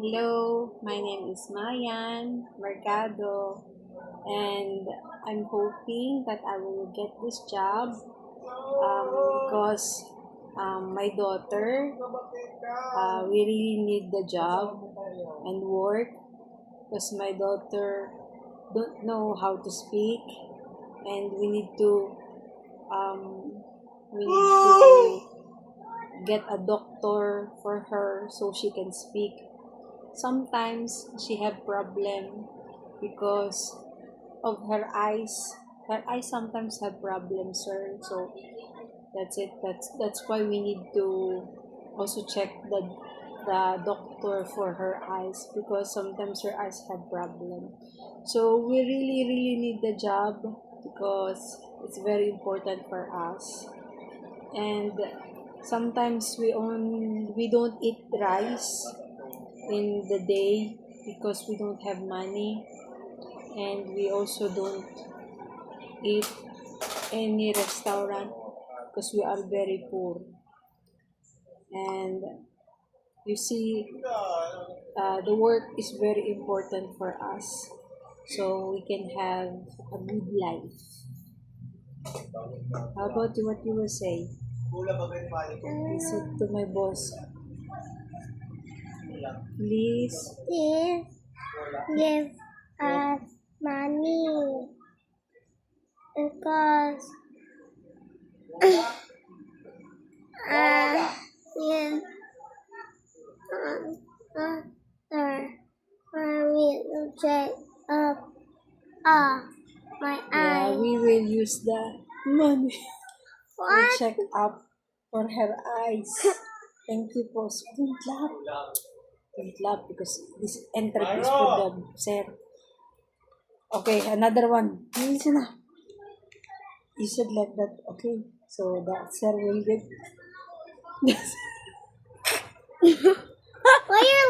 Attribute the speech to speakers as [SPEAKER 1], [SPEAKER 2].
[SPEAKER 1] Hello, my name is Mayan Mercado, and I'm hoping that I will get this job because my daughter, we really need the job and work because my daughter don't know how to speak, and um, we need to get a doctor for her so she can speak. Sometimes she have problem because of her eyes. Her eyes sometimes have problems, sir. So that's it. That's why we need to also check the doctor for her eyes because sometimes her eyes have problem. So we really need the job because it's very important for us. And sometimes we don't eat rice in the day because we don't have money, and we also don't eat any restaurant because we are very poor. And you see, the work is very important for us so we can have a good life. How about you, what you will say? Listen to my boss. Please.
[SPEAKER 2] Please give us money because we will check up my
[SPEAKER 1] Yeah,
[SPEAKER 2] eye.
[SPEAKER 1] we will use the money to
[SPEAKER 2] What?
[SPEAKER 1] check up for her eyes. Thank you po. Don't laugh. Don't laugh because this entry is for them, sir. Okay, another one. Listen na. You said like that. Okay. So the sir will get.
[SPEAKER 2] Why you're